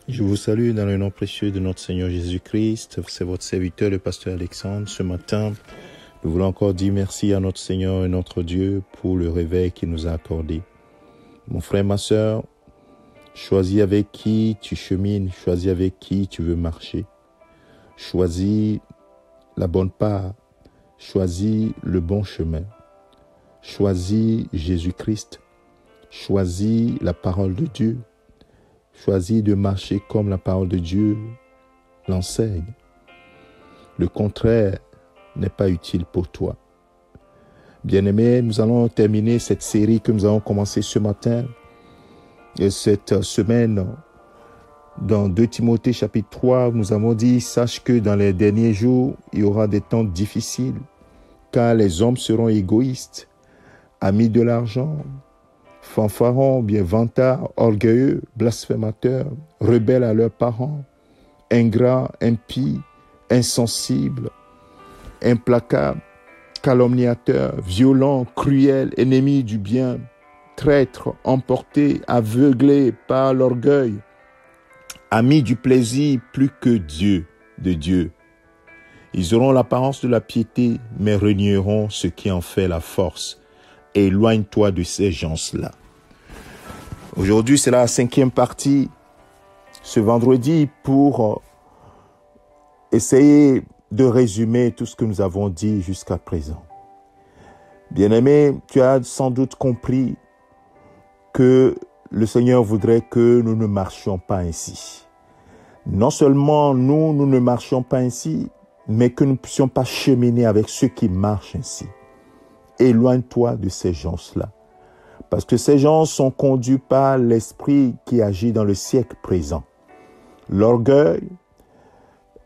Je vous salue dans le nom précieux de notre Seigneur Jésus-Christ. C'est votre serviteur, le pasteur Alexandre. Ce matin, nous voulons encore dire merci à notre Seigneur et notre Dieu pour le réveil qu'il nous a accordé. Mon frère, ma sœur, choisis avec qui tu chemines, choisis avec qui tu veux marcher. Choisis la bonne part, choisis le bon chemin. Choisis Jésus-Christ, choisis la parole de Dieu. Choisis de marcher comme la parole de Dieu l'enseigne. Le contraire n'est pas utile pour toi. Bien-aimés, nous allons terminer cette série que nous avons commencé ce matin et cette semaine dans 2 Timothée chapitre 3. Nous avons dit, sache que dans les derniers jours, il y aura des temps difficiles car les hommes seront égoïstes, amis de l'argent, fanfarons, bien vantards, orgueilleux, blasphémateurs, rebelles à leurs parents, ingrats, impies, insensibles, implacables, calomniateurs, violents, cruels, ennemis du bien, traîtres, emportés, aveuglés par l'orgueil, amis du plaisir plus que de Dieu. Ils auront l'apparence de la piété, mais renieront ce qui en fait la force. Éloigne-toi de ces gens-là. Aujourd'hui, c'est la 5e partie, ce vendredi, pour essayer de résumer tout ce que nous avons dit jusqu'à présent. Bien-aimé, tu as sans doute compris que le Seigneur voudrait que nous ne marchions pas ainsi. Non seulement nous ne marchions pas ainsi, mais que nous ne puissions pas cheminer avec ceux qui marchent ainsi. Éloigne-toi de ces gens-là. Parce que ces gens sont conduits par l'esprit qui agit dans le siècle présent. L'orgueil,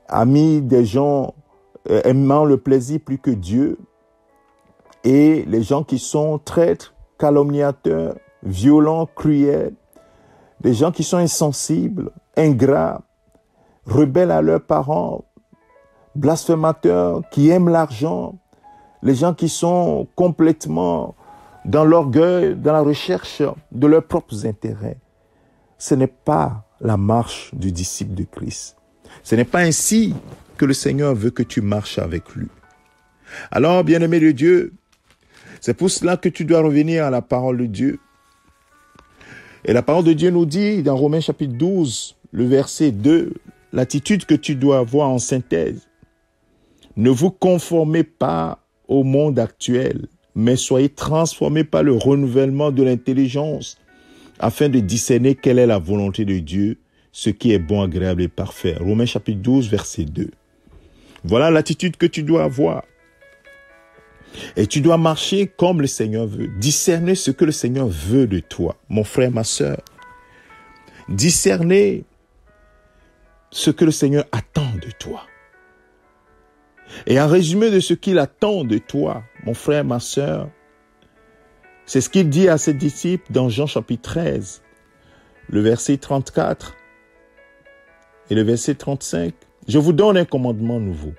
amis des gens aimant le plaisir plus que Dieu, et les gens qui sont traîtres, calomniateurs, violents, cruels, des gens qui sont insensibles, ingrats, rebelles à leurs parents, blasphémateurs, qui aiment l'argent, les gens qui sont complètement dans l'orgueil, dans la recherche de leurs propres intérêts. Ce n'est pas la marche du disciple de Christ. Ce n'est pas ainsi que le Seigneur veut que tu marches avec lui. Alors, bien-aimé de Dieu, c'est pour cela que tu dois revenir à la parole de Dieu. Et la parole de Dieu nous dit dans Romains chapitre 12, le verset 2, l'attitude que tu dois avoir en synthèse. Ne vous conformez pas au monde actuel, mais soyez transformés par le renouvellement de l'intelligence, afin de discerner quelle est la volonté de Dieu, ce qui est bon, agréable et parfait. Romains chapitre 12, verset 2. Voilà l'attitude que tu dois avoir. Et tu dois marcher comme le Seigneur veut. Discerner ce que le Seigneur veut de toi, mon frère, ma sœur. Discerner ce que le Seigneur attend de toi. Et en résumé de ce qu'il attend de toi, mon frère, ma sœur, c'est ce qu'il dit à ses disciples dans Jean chapitre 13, le verset 34 et le verset 35. Je vous donne un commandement nouveau.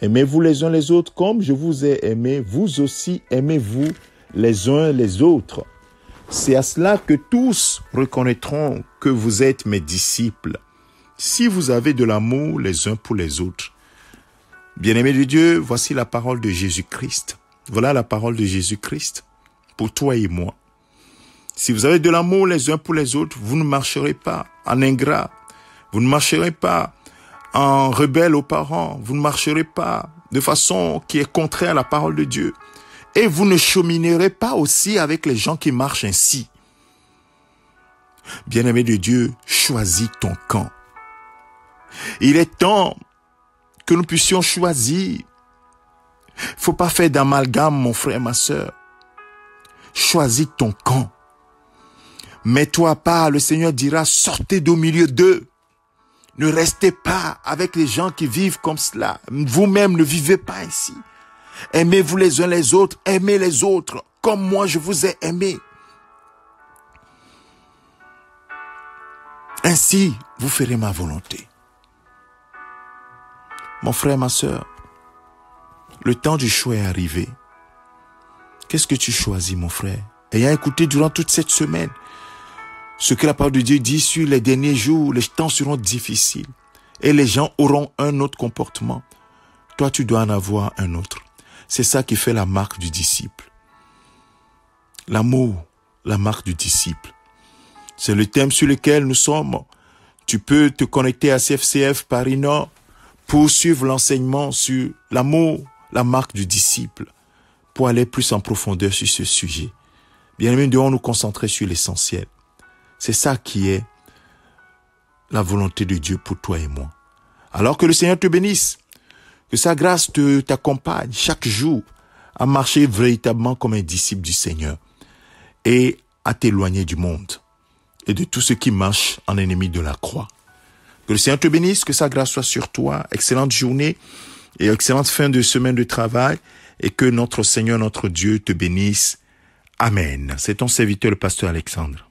Aimez-vous les uns les autres comme je vous ai aimé, vous aussi aimez-vous les uns les autres. C'est à cela que tous reconnaîtront que vous êtes mes disciples, si vous avez de l'amour les uns pour les autres. Bien-aimé de Dieu, voici la parole de Jésus-Christ. Voilà la parole de Jésus-Christ pour toi et moi. Si vous avez de l'amour les uns pour les autres, vous ne marcherez pas en ingrat. Vous ne marcherez pas en rebelle aux parents. Vous ne marcherez pas de façon qui est contraire à la parole de Dieu. Et vous ne cheminerez pas aussi avec les gens qui marchent ainsi. Bien-aimé de Dieu, choisis ton camp. Il est temps que nous puissions choisir. Faut pas faire d'amalgame, mon frère, ma sœur. Choisis ton camp. Mets-toi à part, le Seigneur dira, sortez d'au milieu d'eux. Ne restez pas avec les gens qui vivent comme cela. Vous-même ne vivez pas ainsi. Aimez-vous les uns les autres, aimez les autres, comme moi je vous ai aimé. Ainsi, vous ferez ma volonté. Mon frère, ma sœur, le temps du choix est arrivé. Qu'est-ce que tu choisis, mon frère? Ayant écouté durant toute cette semaine, ce que la parole de Dieu dit sur les derniers jours, les temps seront difficiles et les gens auront un autre comportement. Toi, tu dois en avoir un autre. C'est ça qui fait la marque du disciple. L'amour, la marque du disciple. C'est le thème sur lequel nous sommes. Tu peux te connecter à CFCF Paris Nord pour suivre l'enseignement sur l'amour, la marque du disciple, pour aller plus en profondeur sur ce sujet. Bien aimé, nous devons nous concentrer sur l'essentiel. C'est ça qui est la volonté de Dieu pour toi et moi. Alors que le Seigneur te bénisse, que sa grâce t'accompagne chaque jour à marcher véritablement comme un disciple du Seigneur et à t'éloigner du monde et de tout ce qui marche en ennemi de la croix. Que le Seigneur te bénisse, que sa grâce soit sur toi. Excellente journée et excellente fin de semaine de travail et que notre Seigneur, notre Dieu te bénisse. Amen. C'est ton serviteur, le pasteur Alexandre.